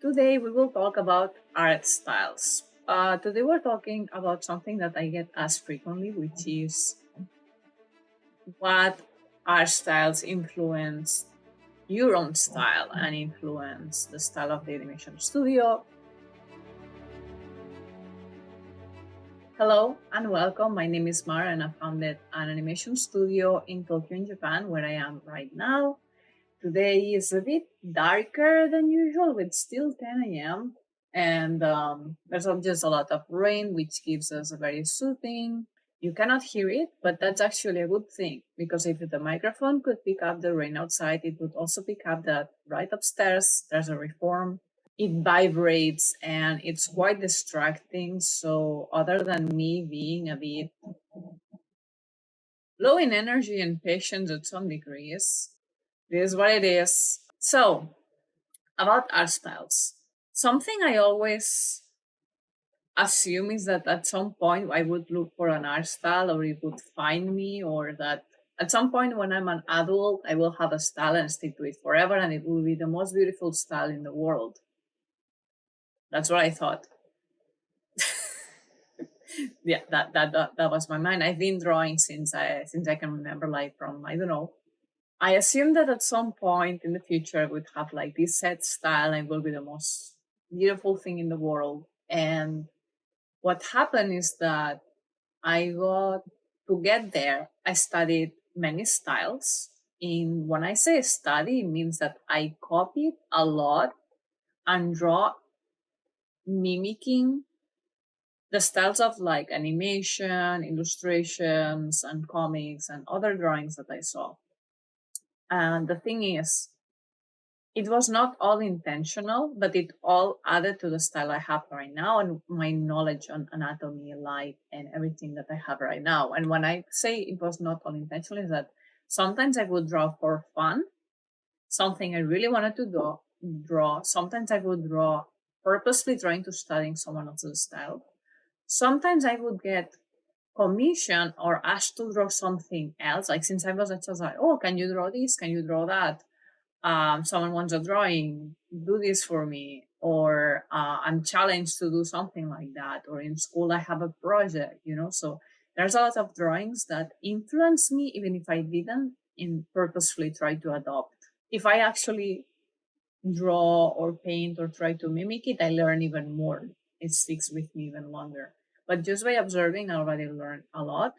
Today we will talk about art styles. Today we're talking about something that I get asked frequently, which is what art styles influence your own style and influence the style of the animation studio. Hello and welcome. My name is Mara and I founded an animation studio in Tokyo, in Japan, where I am right now. Today is a bit darker than usual, with still 10 a.m. And there's just a lot of rain, which gives us a very soothing. You cannot hear it, but that's actually a good thing because if the microphone could pick up the rain outside, it would also pick up that right upstairs there's a reform. It vibrates and it's quite distracting. So, other than me being a bit low in energy and patience at some degrees, it is what it is. So, about art styles. Something I always assume is that at some point I would look for an art style or it would find me, or that at some point when I'm an adult, I will have a style and stick to it forever and it will be the most beautiful style in the world. That's what I thought. Yeah, that was my mind. I've been drawing since I can remember, like from I don't know. I assume that at some point in the future I would have like this set style and will be the most beautiful thing in the world. And what happened is that I got to get there. I studied many styles. In when I say study, it means that I copied a lot and draw mimicking the styles of like animation, illustrations, and comics and other drawings that I saw. And the thing is, it was not all intentional, but it all added to the style I have right now and my knowledge on anatomy, light, and everything that I have right now. And when I say it was not all intentional, is that sometimes I would draw for fun, something I really wanted to draw. Sometimes I would draw purposely trying to study someone else's style. Sometimes I would get commission or asked to draw something else. Like since I was a child, like, oh, can you draw this? Can you draw that? Someone wants a drawing, do this for me. Or I'm challenged to do something like that. Or in school, I have a project. So there's a lot of drawings that influence me, even if I didn't purposefully try to adopt. If I actually draw or paint or try to mimic it, I learn even more. It sticks with me even longer. But just by observing, I already learned a lot.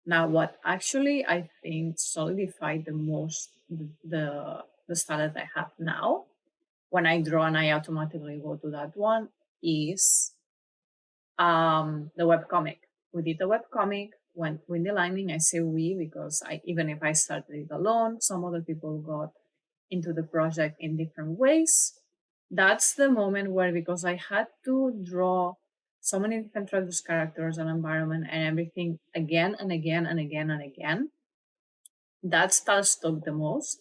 Now, what actually I think solidified the most the style that I have now, when I draw and I automatically go to that one, is the webcomic. We did the webcomic, went with the lining. I say we because even if I started it alone, some other people got into the project in different ways. That's the moment where, because I had to draw so many different types of characters and environment and everything again and again and again and again, that style stuck the most.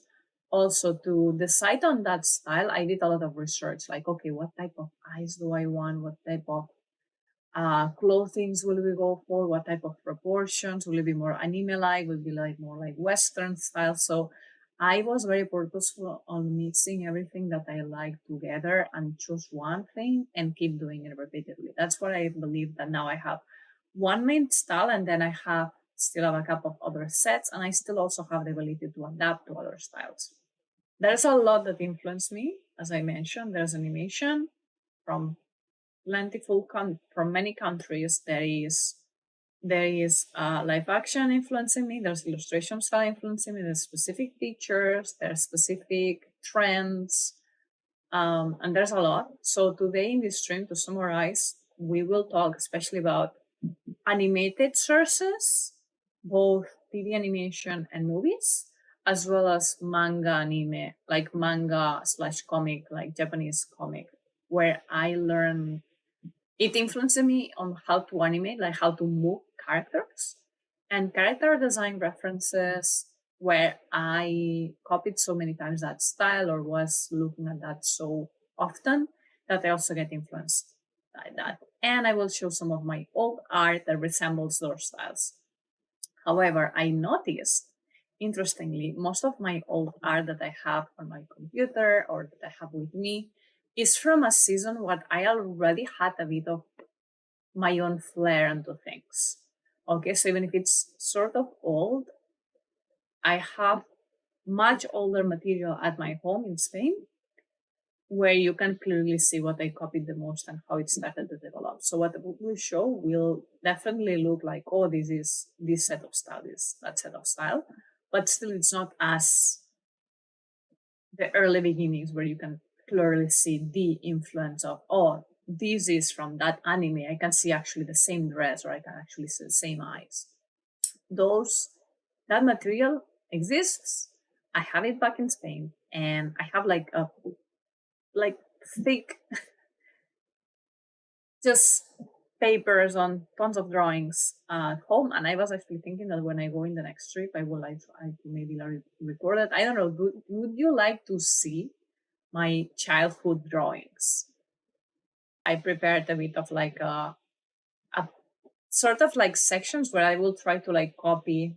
Also, to decide on that style, I did a lot of research. Like, okay, what type of eyes do I want? What type of clothings will we go for? What type of proportions? Will it be more anime-like? Will it be like more like Western style? So I was very purposeful on mixing everything that I like together and choose one thing and keep doing it repeatedly. That's what I believe, that now I have one main style and then I have still have a couple of other sets, and I still also have the ability to adapt to other styles. There's a lot that influenced me. As I mentioned, there's animation from from many countries. There is live action influencing me. There's illustration style influencing me. There's specific features. There's specific trends, and there's a lot. So today in this stream, to summarize, we will talk especially about animated sources, both TV animation and movies, as well as manga anime, like manga slash comic, like Japanese comic, where I learned, it influenced me on how to animate, like how to move characters and character design references, where I copied so many times that style or was looking at that so often that I also get influenced by that. And I will show some of my old art that resembles those styles. However, I noticed, interestingly, most of my old art that I have on my computer or that I have with me is from a season what I already had a bit of my own flair into things. Okay, so even if it's sort of old, I have much older material at my home in Spain where you can clearly see what I copied the most and how it started to develop. So what the book will show will definitely look like, oh, this is this set of style, this that set of style, but still it's not as the early beginnings where you can clearly see the influence of, oh, this is from that anime. I can see actually the same dress, or I can actually see the same eyes. Those that material exists. I have it back in Spain, and I have like a like thick just papers on tons of drawings at home. And I was actually thinking that when I go in the next trip, I would like to maybe record it. I don't know. Would you like to see my childhood drawings? I prepared a bit of like a sort of like sections where I will try to like copy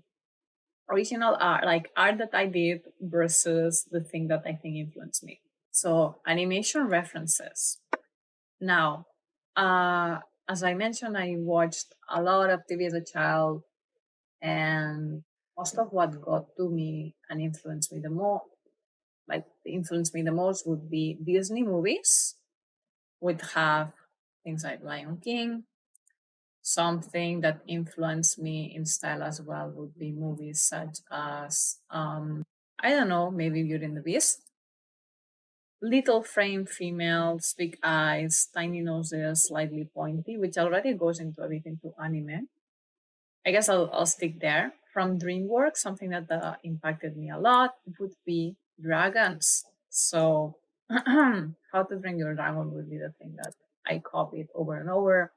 original art, like art that I did versus the thing that I think influenced me. So animation references. Now, uh, as I mentioned, I watched a lot of TV as a child, and most of what got to me and influenced me the most, like influenced me the most, would be Disney movies. Would have things like Lion King. Something that influenced me in style as well would be movies such as I don't know, maybe Beauty and the Beast. Little frame females, big eyes, tiny noses, slightly pointy, which already goes into a bit into anime. I guess I'll stick there. From DreamWorks, something that impacted me a lot would be dragons. So, How to Train Your Dragon would be the thing that I copied over and over.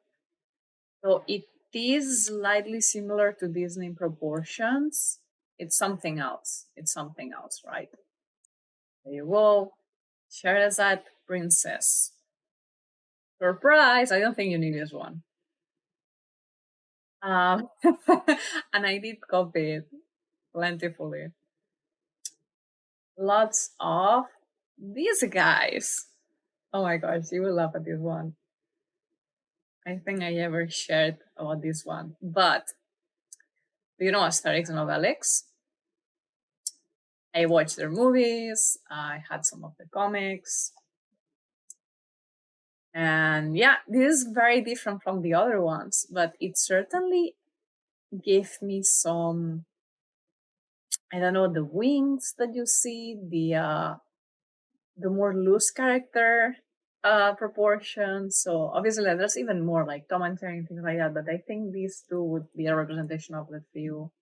So it is slightly similar to Disney proportions. It's something else. It's something else, right? There you go. Sherazade Princess. Surprise! I don't think you need this one. Um, and I did copy it plentifully. Lots of these guys. Oh my gosh, you will laugh at this one. I think I ever shared about this one. But do you know Asterix and Obelix? I watched their movies, I had some of the comics. And yeah, this is very different from the other ones, but it certainly gave me some, I don't know, the wings that you see, the more loose character proportions. So obviously there's even more like Tom and Jerry and things like that, but I think these two would be a representation of the few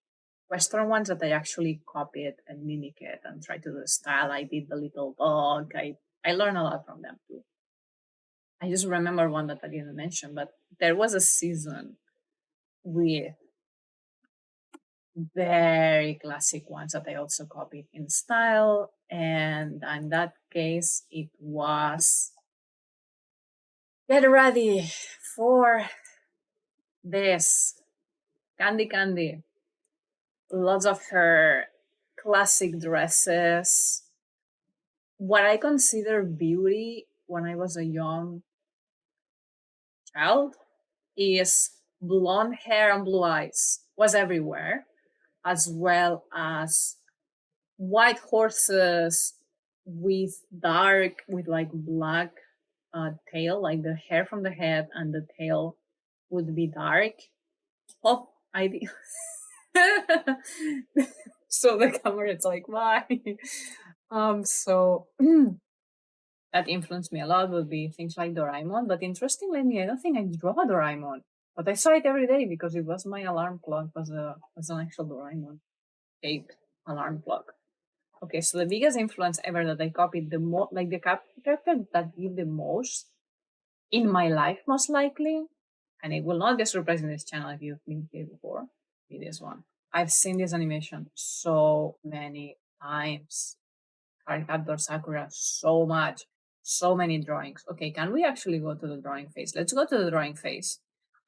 Western ones that I actually copied and mimic it and try to do the style. I did the little dog. I learned a lot from them too. I just remember one that I didn't mention, but there was a season with very classic ones that I also copied in style. And in that case, it was get ready for this Candy Candy. Lots of her classic dresses. What I consider beauty when I was a young child is blonde hair and blue eyes was everywhere, as well as white horses with like black tail, like the hair from the head and the tail would be dark. Oh, I did. So the camera, it's like why? So that influenced me a lot would be things like Doraemon. But interestingly, I don't think I draw Doraemon, but I saw it every day because it was my alarm clock. Was an actual Doraemon shaped alarm clock. Okay, so the biggest influence ever that I copied the most, like the character that did the most in my life, most likely, and it will not be a surprise in this channel if you've been here before, be this one. I've seen this animation so many times. Caricature Sakura so much. So many drawings. Okay, can we actually go to the drawing phase? Let's go to the drawing phase.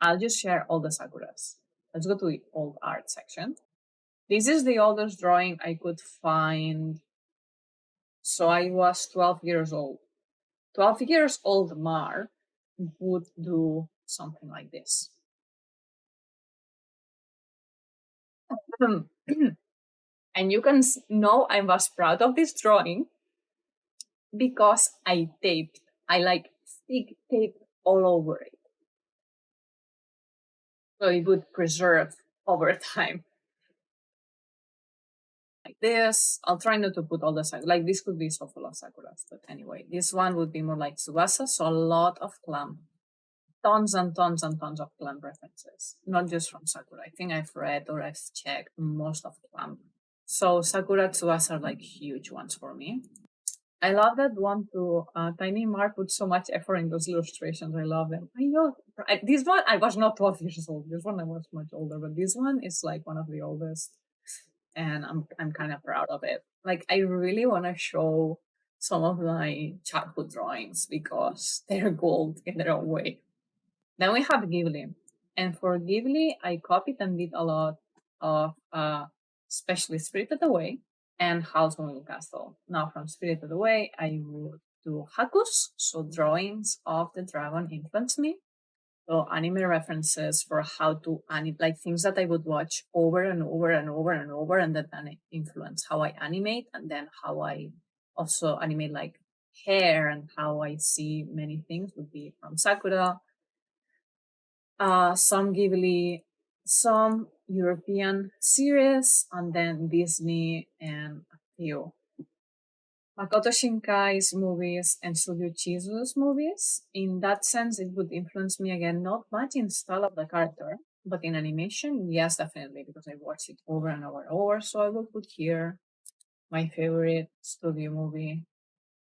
I'll just share all the Sakuras. Let's go to the old art section. This is the oldest drawing I could find. So I was 12 years old. 12 years old Mar would do something like this. And you can know I was proud of this drawing because I taped, I like stick tape all over it. So it would preserve over time. Like this, I'll try not to put all the sakura, like this could be so full of sakuras, but anyway, this one would be more like Tsubasa, so a lot of clam. Tons and tons and tons of clam references, not just from Sakura. I think I've read or I've checked most of clam. So Sakura Tsubasa are like huge ones for me. I love that one too. Tiny Mark put so much effort in those illustrations. I love them. I know this one. I was not 12 years old. This one I was much older, but this one is like one of the oldest, and I'm kind of proud of it. Like I really want to show some of my childhood drawings because they're gold in their own way. Then we have Ghibli, and for Ghibli, I copied and did a lot of, especially Spirited Away and House Moving Castle. Now, from Spirited Away, I would do hakus, so drawings of the dragon influence me. So anime references for how to animate, like things that I would watch over and over and over and over, and that then influence how I animate, and then how I also animate like hair and how I see many things would be from Sakura. Some Ghibli, some European series, and then Disney and a few. Makoto Shinkai's movies and Studio Chizu's movies. In that sense, it would influence me again, not much in style of the character, but in animation, yes, definitely, because I watched it over and over and over. So I will put here my favorite studio movie,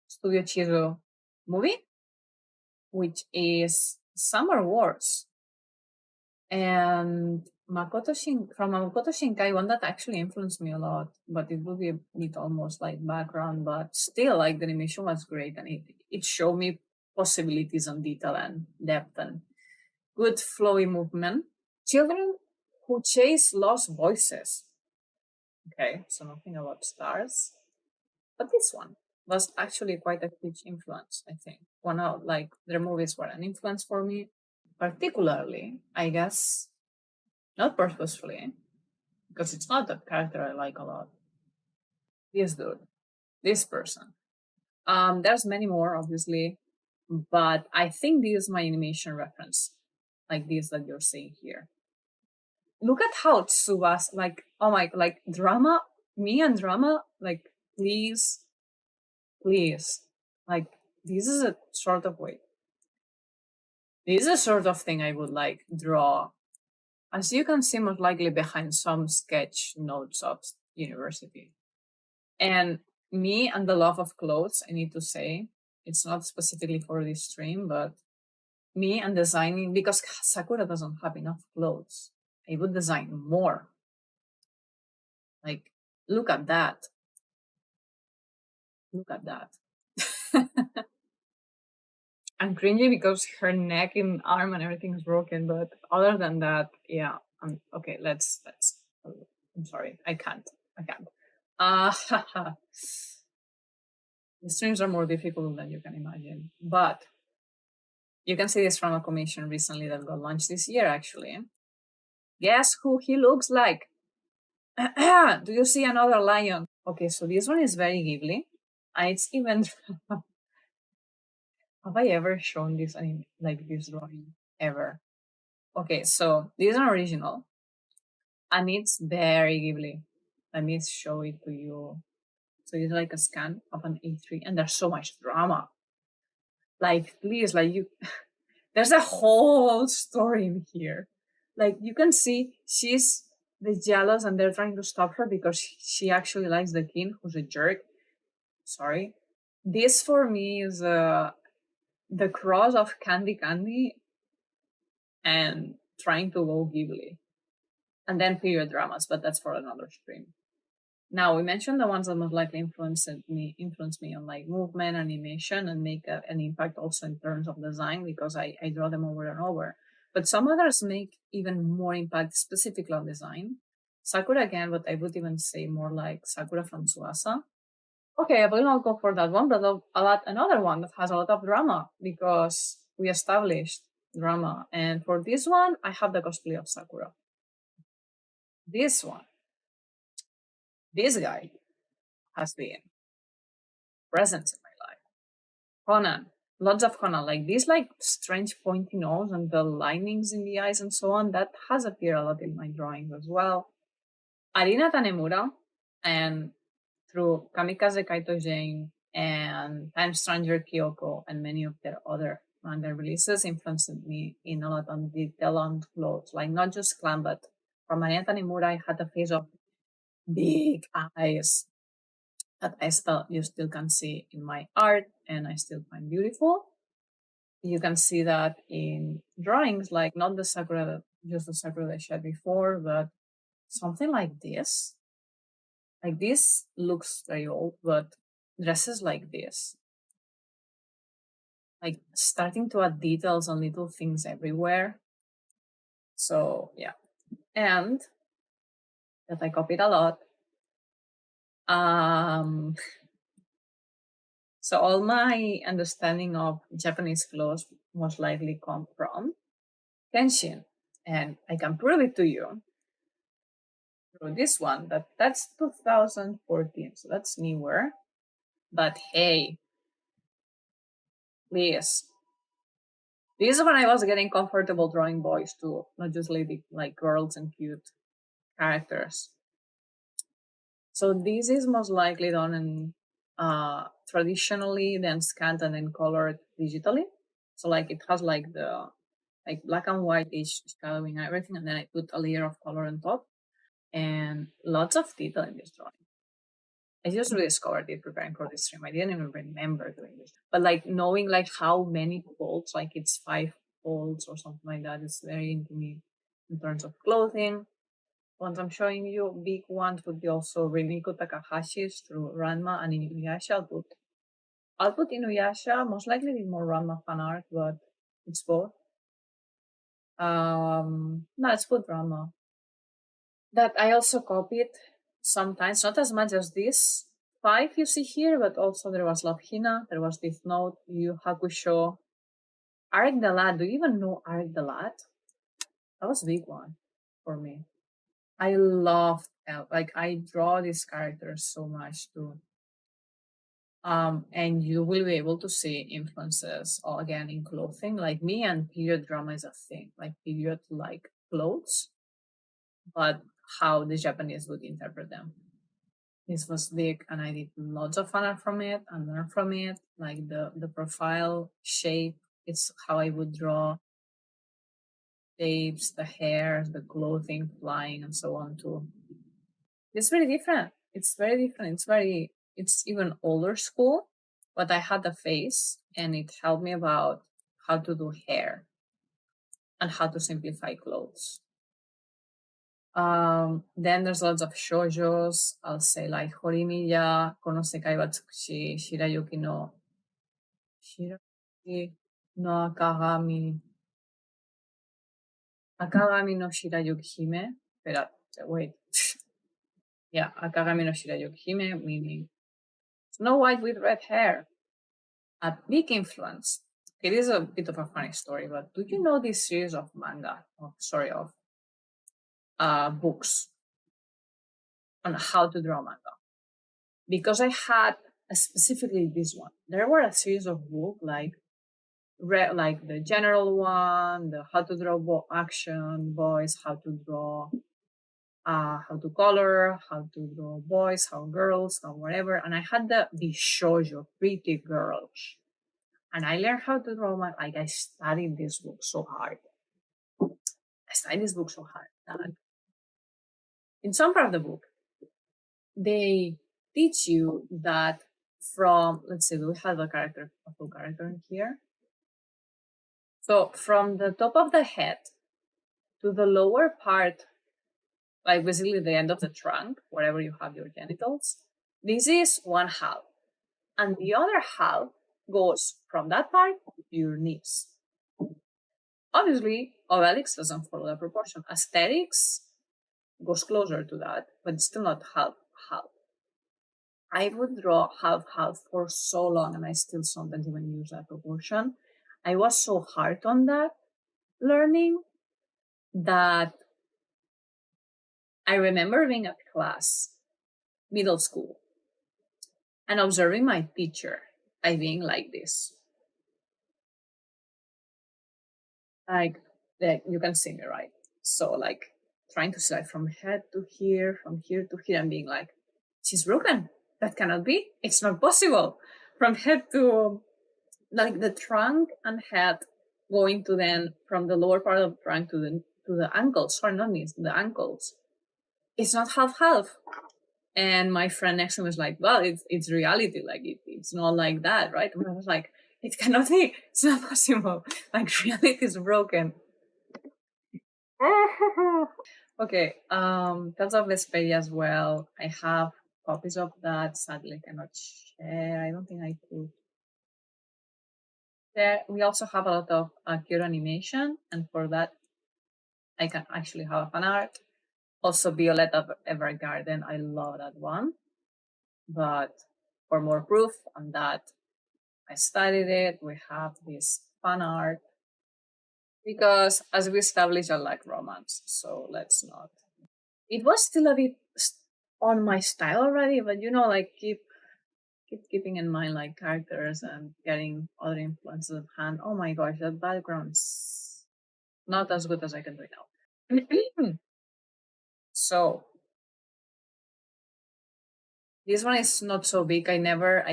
Studio Chizu movie, which is Summer Wars. And from Makoto Shinkai, one that actually influenced me a lot, but it would be a bit almost like background, but still, like the animation was great, and it showed me possibilities and detail and depth and good flowy movement. Children who chase lost voices. Okay, so nothing about stars, but this one was actually quite a huge influence. I think one of like their movies were an influence for me, particularly, I guess, not purposefully, because it's not a character I like a lot. This dude, this person. There's many more, obviously, but I think this is my animation reference, like this that you're seeing here. Look at how Tsubasa, like, oh my, like drama, me and drama, like, please, please, like, this is a sort of way. This is a sort of thing I would like draw. As you can see, most likely behind some sketch notes of university. And me and the love of clothes, I need to say, it's not specifically for this stream, but me and designing, because Sakura doesn't have enough clothes, I would design more. Like, look at that. Look at that. I'm cringy because her neck and arm and everything is broken, but other than that, yeah. Okay, let's. I'm sorry, I can't. The streams are more difficult than you can imagine, but you can see this from a commission recently that got launched this year, actually. Guess who he looks like? Do you see another lion? Okay, so this one is very Ghibli. It's even. Have I ever shown this like this drawing ever? Okay, so this is an original, and it's very Ghibli. Let me show it to you. So it's like a scan of an A3, and there's so much drama. Like, please, like you. There's a whole story in here. Like you can see she's the jealous and they're trying to stop her because she actually likes the king who's a jerk. Sorry. This for me is the cross of Candy Candy and trying to go Ghibli. And then period dramas, but that's for another stream. Now we mentioned the ones that most likely influence me on like movement, animation, and make an impact also in terms of design because I draw them over and over. But some others make even more impact specifically on design. Sakura again, but I would even say more like Sakura from Tsubasa. Okay, I will not go for that one, but another one that has a lot of drama because we established drama. And for this one, I have the cosplay of Sakura. This one, this guy has been present in my life. Conan, lots of Conan, like this, like strange pointy nose and the linings in the eyes and so on. That has appeared a lot in my drawings as well. Arina Tanemura, and through Kamikaze Kaito Jane and Time Stranger Kyoko and many of their other manga releases influenced me in a lot on detail on clothes, like not just glam, but from Arina Tanemura, I had a face of big eyes that you still can see in my art and I still find beautiful. You can see that in drawings, like not the sakura, just the sakura that I shared before, but something like this. Like this looks very old, but dresses like this, like starting to add details on little things everywhere. So yeah, and that I copied a lot. Um, so all my understanding of Japanese clothes most likely come from Kenshin, and I can prove it to you through this one. That's 2014, so that's newer. But hey, please, this is when I was getting comfortable drawing boys too, not just like girls and cute characters. So this is most likely done in traditionally, then scanned and then colored digitally. So like it has like the like black and white each shadowing and everything, and then I put a layer of color on top and lots of detail in this drawing. I just rediscovered it preparing for this stream. I didn't even remember doing this. But like knowing like how many folds, like it's 5 folds or something like that, is very into me in terms of clothing. Ones I'm showing you, big ones would be also Rimiko Takahashi's through Ranma and Inuyasha. I'll put Inuyasha, most likely the more Ranma fan art, but it's both. No, let's put Ranma. That I also copied sometimes, not as much as this 5 you see here, but also there was Love Hina, there was Death Note, Yu Hakusho, Arc the Lad. Do you even know Arc the Lad? That was a big one for me. I love like I draw these characters so much too. And you will be able to see influences again in clothing. Like me and period drama is a thing, like period like clothes, but how the Japanese would interpret them. This was big, and I did lots of fun art from it and learn from it. Like the profile shape, it's how I would draw shapes, the hair, the clothing, flying, and so on too. It's very different. It's very different. It's even older school, but I had a face and it helped me about how to do hair and how to simplify clothes. Then there's lots of shoujos. I'll say like Horimiya, Konosekai wa Tsukushi, Shirayuki no Akagami no Shirayuki Hime. Wait. Yeah, Akagami no Shirayuki Hime, meaning Snow White with red hair. A big influence. It is a bit of a funny story, but do you know this series of manga? Of books on how to draw manga? Because I had specifically this one. There were a series of books like the general one, the how to draw action boys, how to draw, how to color, how to draw boys, how girls, how whatever. And I had the shoujo, pretty girls. And I learned how to draw like I studied this book so hard. I studied this book so hard that in some part of the book, they teach you that from, let's see, we have a full character in here. So from the top of the head to the lower part, like basically the end of the trunk, wherever you have your genitals, this is one half. And the other half goes from that part to your knees. Obviously, Obelix doesn't follow that proportion. Asterix goes closer to that, but it's still not half half. I would draw half half for so long, and I still sometimes even use that proportion. I was so hard on that learning that I remember being at class, middle school, and observing my teacher, I being like this, like that you can see me, right? So like trying to slide from head to here, from here to here, and being like, she's broken. That cannot be. It's not possible. From head to like the trunk and head, going to then from the lower part of the trunk to the ankles. Sorry, not knees, the ankles. It's not half half. And my friend next to me was like, well, it's reality. Like it's not like that, right? And I was like, it cannot be. It's not possible. Like reality is broken. Okay. Tales of Vesperia as well. I have copies of that. Sadly, I cannot share. I don't think I could. There, we also have a lot of cute animation, and for that, I can actually have a fan art. Also, Violet of Evergarden. I love that one. But for more proof on that, I studied it. We have this fan art because, as we established, I like romance. So let's not. It was still a bit on my style already, but like keep keeping in mind like characters and getting other influences of hand. Oh my gosh, that background's not as good as I can do it now. So this one is not so big. I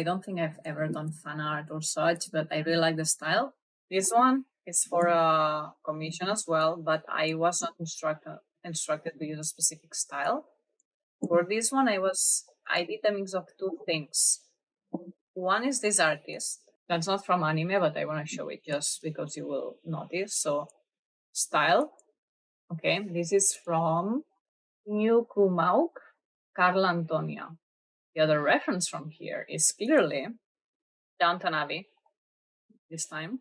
don't think I've ever done fan art or such, but I really like the style. This one is for a commission as well, but I was not instructed to use a specific style. For this one, I did a mix of two things. One is this artist. That's not from anime, but I want to show it just because you will notice. So style. Okay, this is from New Kumauk, Carla Antonia. The other reference from here is clearly Downton Abbey this time.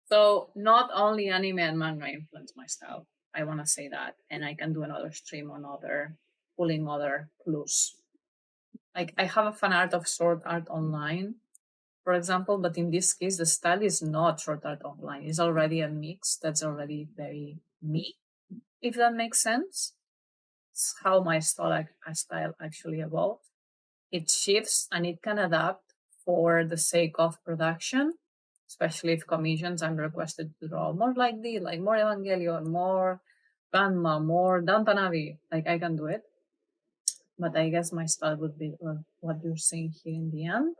So not only anime and manga influence my style. I want to say that, and I can do another stream on other pulling other clues. Like I have a fan art of sword art online, for example, but in this case, the style is not sword art online. It's already a mix that's already very me, if that makes sense. It's how my style actually evolved. It shifts and it can adapt for the sake of production, especially if commissions I'm requested to draw more like this, like more Evangelion, more Ranma, more Downton Abbey. Like I can do it, but I guess my style would be what you're seeing here in the end.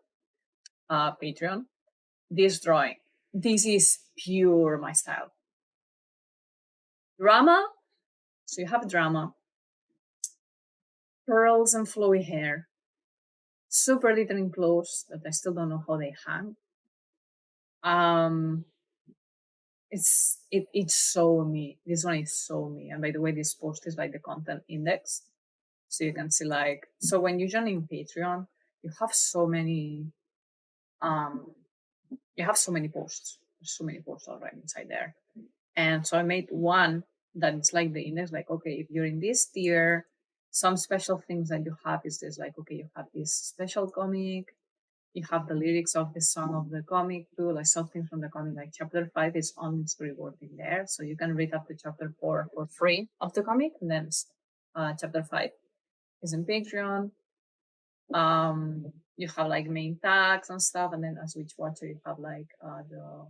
Patreon. This drawing. This is pure my style. Drama. So you have drama, pearls and flowy hair, super glittering clothes that I still don't know how they hang. Um, it's so me. This one is so me. And by the way, this post is like the content index, so you can see like so when you join in Patreon, you have so many um you have so many posts. There's so many posts already inside there. And so I made one that it's like the index, like okay, if you're in this tier, some special things that you have is this like okay, you have this special comic, you have the lyrics of the song of the comic too, like something from the comic, like chapter 5 is on storyboard in there. So you can read up to chapter 4 for free of the comic, and then chapter 5 is in Patreon. You have like main tags and stuff, and then as Witch Watcher, you have like the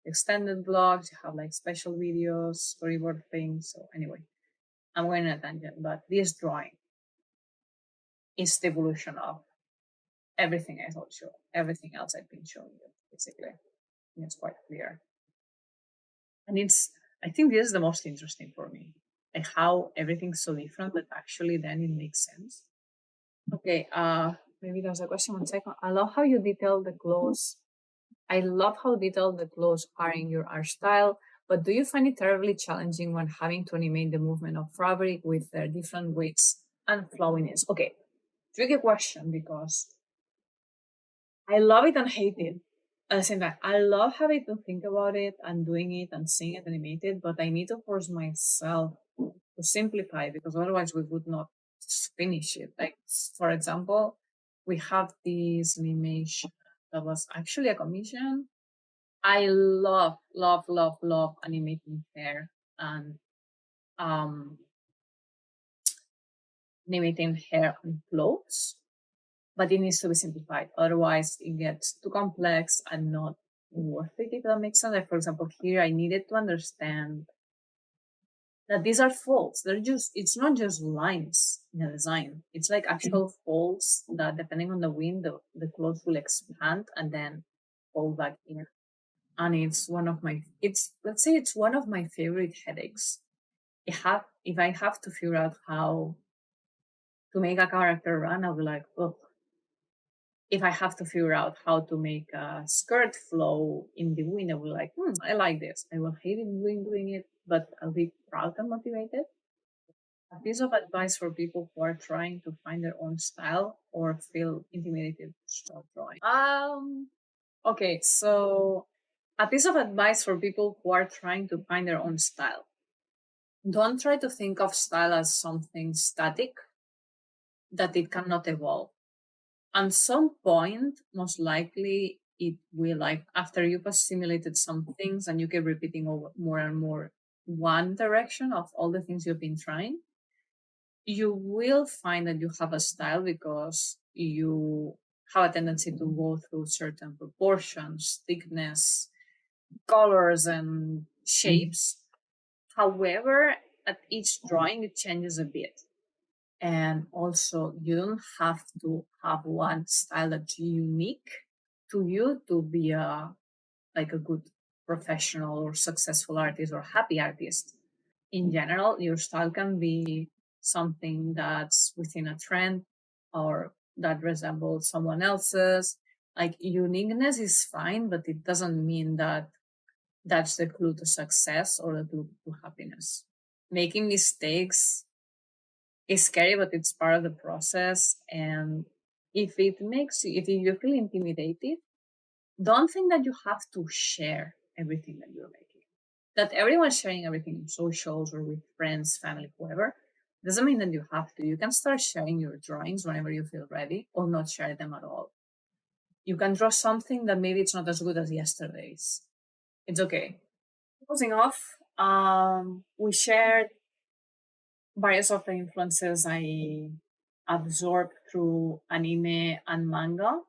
extended vlogs, you have like special videos, storyboard things. So anyway, I'm going on a tangent, but this drawing is the evolution of everything I told you, everything else I've been showing you, basically. And it's quite clear. And I think this is the most interesting for me, like how everything's so different, but actually then it makes sense. Okay, maybe there's a question. 1 second. I love how you detail the clothes. I love how detailed the clothes are in your art style, but do you find it terribly challenging when having to animate the movement of fabric with their different weights and flowiness? Okay, tricky question because I love it and hate it at the same time. I love having to think about it and doing it and seeing it animated, but I need to force myself to simplify it because otherwise we would not just finish it. Like, for example, we have this animation that was actually a commission. I love, love, love, love animating hair and um, animating hair and clothes, but it needs to be simplified. Otherwise, it gets too complex and not worth it, if that makes sense. Like, for example, here I needed to understand that these are folds. They're just, it's not just lines in a design. It's like actual folds that, depending on the wind, the clothes will expand and then fold back in. And it's one of my, it's, let's say it's one of my favorite headaches. If I have to figure out how to make a character run, I'll be like, oh, if I have to figure out how to make a skirt flow in the wind, I will like, I like this. I will hate it doing it, but I'll be proud and motivated. A piece of advice for people who are trying to find their own style or feel intimidated to start drawing. Okay, so a piece of advice for people who are trying to find their own style. Don't try to think of style as something static that it cannot evolve. At some point, most likely it will, like after you've assimilated some things and you keep repeating over more and more one direction of all the things you've been trying, you will find that you have a style because you have a tendency to go through certain proportions, thickness, colors, and shapes. However, at each drawing, it changes a bit. And also, you don't have to have one style that's unique to you to be a good professional or successful artist or happy artist. In general, your style can be something that's within a trend or that resembles someone else's. Like, uniqueness is fine, but it doesn't mean that that's the clue to success or the clue to happiness. Making mistakes is scary, but it's part of the process. And if you feel intimidated, don't think that you have to share everything that you're making. That everyone's sharing everything in socials or with friends, family, whoever, doesn't mean that you have to. You can start sharing your drawings whenever you feel ready or not share them at all. You can draw something that maybe it's not as good as yesterday's. It's okay. Closing off, we shared various of the influences I absorbed through anime and manga,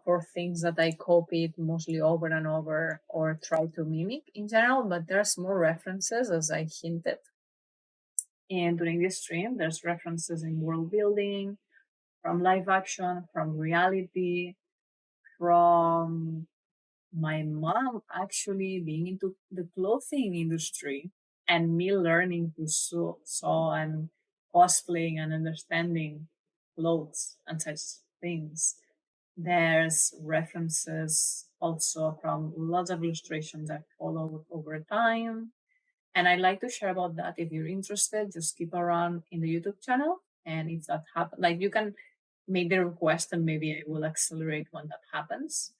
for things that I copied mostly over and over or try to mimic in general, but there's more references, as I hinted. And during this stream, there's references in world building, from live action, from reality, from my mom actually being into the clothing industry and me learning to sew and cosplaying and understanding clothes and such things. There's references also from lots of illustrations I've followed over time. And I'd like to share about that. If you're interested, just keep around in the YouTube channel. And if that happens, like, you can make the request and maybe I will accelerate when that happens.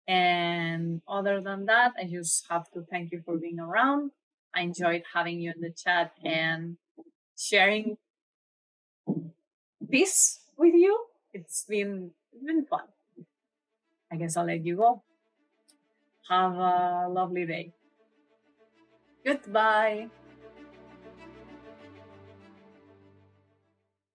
And other than that, I just have to thank you for being around. I enjoyed having you in the chat and sharing this with you. It's been fun. I guess I'll let you go. Have a lovely day. Goodbye.